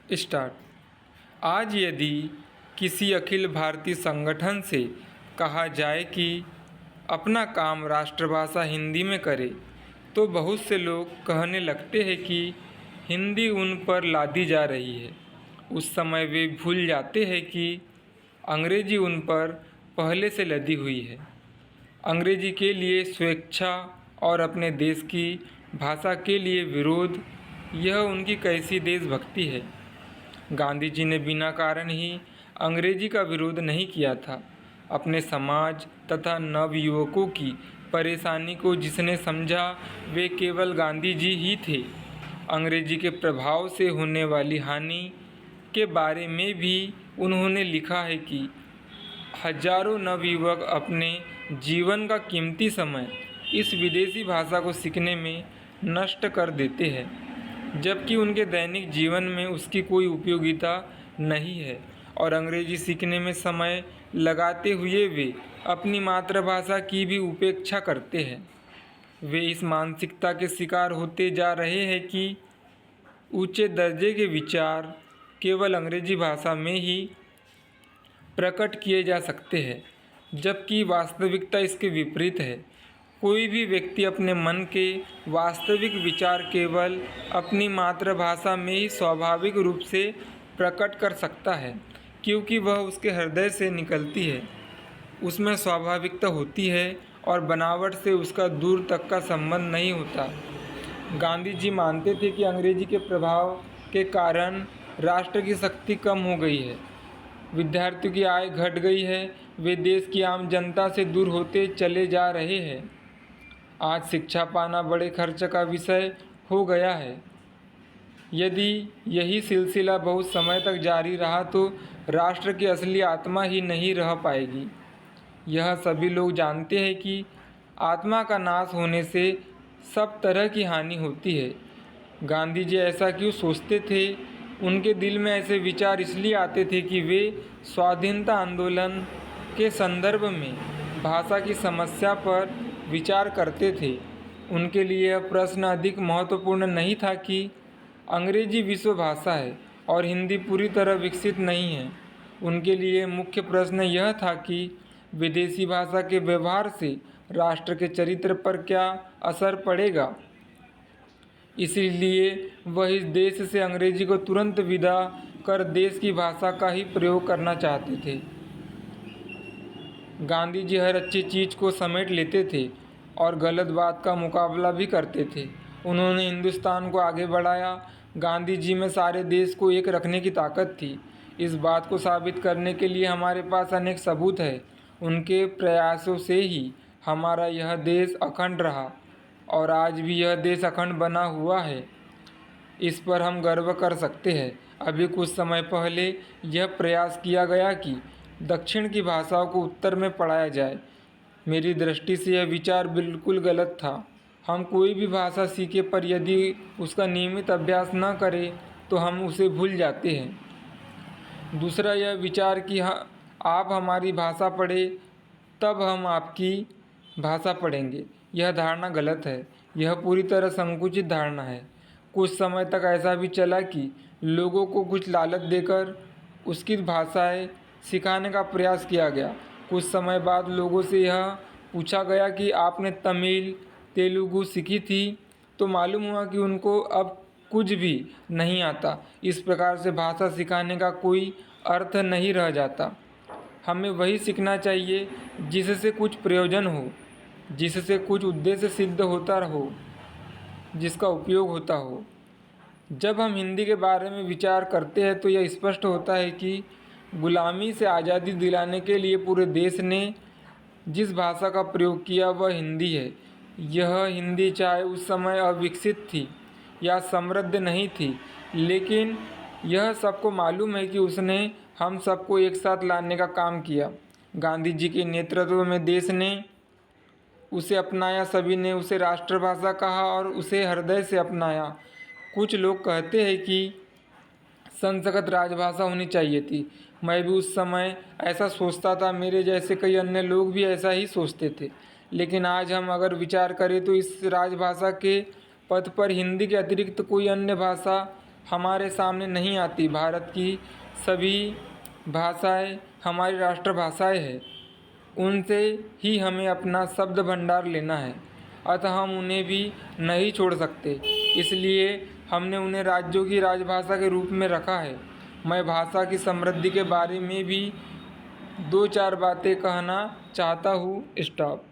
Start. आज यदि किसी अखिल भारतीय संगठन से कहा जाए कि अपना काम राष्ट्रभाषा हिंदी में करे तो बहुत से लोग कहने लगते हैं कि हिंदी उन पर लादी जा रही है। उस समय वे भूल जाते हैं कि अंग्रेजी उन पर पहले से लदी हुई है। अंग्रेजी के लिए स्वेच्छा और अपने देश की भाषा के लिए विरोध, यह उनकी कैसी देशभक्ति है। गांधी जी ने बिना कारण ही अंग्रेजी का विरोध नहीं किया था। अपने समाज तथा नवयुवकों की परेशानी को जिसने समझा वे केवल गांधी जी ही थे। अंग्रेजी के प्रभाव से होने वाली हानि के बारे में भी उन्होंने लिखा है कि हजारों नवयुवक अपने जीवन का कीमती समय इस विदेशी भाषा को सीखने में नष्ट कर देते हैं, जबकि उनके दैनिक जीवन में उसकी कोई उपयोगिता नहीं है और अंग्रेजी सीखने में समय लगाते हुए वे अपनी मातृभाषा की भी उपेक्षा करते हैं। वे इस मानसिकता के शिकार होते जा रहे हैं कि ऊंचे दर्जे के विचार केवल अंग्रेजी भाषा में ही प्रकट किए जा सकते हैं, जबकि वास्तविकता इसके विपरीत है। कोई भी व्यक्ति अपने मन के वास्तविक विचार केवल अपनी मातृभाषा में ही स्वाभाविक रूप से प्रकट कर सकता है, क्योंकि वह उसके हृदय से निकलती है, उसमें स्वाभाविकता होती है और बनावट से उसका दूर तक का संबंध नहीं होता। गांधी जी मानते थे कि अंग्रेजी के प्रभाव के कारण राष्ट्र की शक्ति कम हो गई है, विद्यार्थियों की आय घट गई है, वे देश की आम जनता से दूर होते चले जा रहे हैं। आज शिक्षा पाना बड़े खर्च का विषय हो गया है। यदि यही सिलसिला बहुत समय तक जारी रहा तो राष्ट्र की असली आत्मा ही नहीं रह पाएगी। यह सभी लोग जानते हैं कि आत्मा का नाश होने से सब तरह की हानि होती है। गांधी जी ऐसा क्यों सोचते थे? उनके दिल में ऐसे विचार इसलिए आते थे कि वे स्वाधीनता आंदोलन के संदर्भ में भाषा की समस्या पर विचार करते थे। उनके लिए यह प्रश्न अधिक महत्वपूर्ण नहीं था कि अंग्रेजी विश्व भाषा है और हिंदी पूरी तरह विकसित नहीं है। उनके लिए मुख्य प्रश्न यह था कि विदेशी भाषा के व्यवहार से राष्ट्र के चरित्र पर क्या असर पड़ेगा। इसलिए वह इस देश से अंग्रेजी को तुरंत विदा कर देश की भाषा का ही प्रयोग करना चाहते थे। गांधी जी हर अच्छी चीज़ को समेट लेते थे और गलत बात का मुकाबला भी करते थे। उन्होंने हिंदुस्तान को आगे बढ़ाया। गांधी जी में सारे देश को एक रखने की ताकत थी। इस बात को साबित करने के लिए हमारे पास अनेक सबूत हैं। उनके प्रयासों से ही हमारा यह देश अखंड रहा और आज भी यह देश अखंड बना हुआ है। इस पर हम गर्व कर सकते हैं। अभी कुछ समय पहले यह प्रयास किया गया कि दक्षिण की भाषाओं को उत्तर में पढ़ाया जाए। मेरी दृष्टि से यह विचार बिल्कुल गलत था। हम कोई भी भाषा सीखे पर यदि उसका नियमित अभ्यास न करें तो हम उसे भूल जाते हैं। दूसरा यह विचार कि आप हमारी भाषा पढ़ें तब हम आपकी भाषा पढ़ेंगे, यह धारणा गलत है। यह पूरी तरह संकुचित धारणा है। कुछ समय तक ऐसा भी चला कि लोगों को कुछ लालच देकर उसकी भाषाएं सिखाने का प्रयास किया गया। कुछ समय बाद लोगों से यह पूछा गया कि आपने तमिल तेलुगु सीखी थी, तो मालूम हुआ कि उनको अब कुछ भी नहीं आता। इस प्रकार से भाषा सिखाने का कोई अर्थ नहीं रह जाता। हमें वही सीखना चाहिए जिससे कुछ प्रयोजन हो, जिससे कुछ उद्देश्य सिद्ध होता हो, जिसका उपयोग होता हो। जब हम हिंदी के बारे में विचार करते हैं तो यह स्पष्ट होता है कि गुलामी से आज़ादी दिलाने के लिए पूरे देश ने जिस भाषा का प्रयोग किया वह हिंदी है। यह हिंदी चाहे उस समय अविकसित थी या समृद्ध नहीं थी, लेकिन यह सबको मालूम है कि उसने हम सबको एक साथ लाने का काम किया। गांधी जी के नेतृत्व में देश ने उसे अपनाया, सभी ने उसे राष्ट्रभाषा कहा और उसे हृदय से अपनाया। कुछ लोग कहते हैं कि संस्कृत राजभाषा होनी चाहिए थी। मैं भी उस समय ऐसा सोचता था, मेरे जैसे कई अन्य लोग भी ऐसा ही सोचते थे। लेकिन आज हम अगर विचार करें तो इस राजभाषा के पद पर हिंदी के अतिरिक्त कोई अन्य भाषा हमारे सामने नहीं आती। भारत की सभी भाषाएं हमारी राष्ट्रभाषाएं हैं। उनसे ही हमें अपना शब्द भंडार लेना है, अतः हम उन्हें भी नहीं छोड़ सकते। इसलिए हमने उन्हें राज्यों की राजभाषा के रूप में रखा है। मैं भाषा की समृद्धि के बारे में भी दो चार बातें कहना चाहता हूँ। स्टॉप।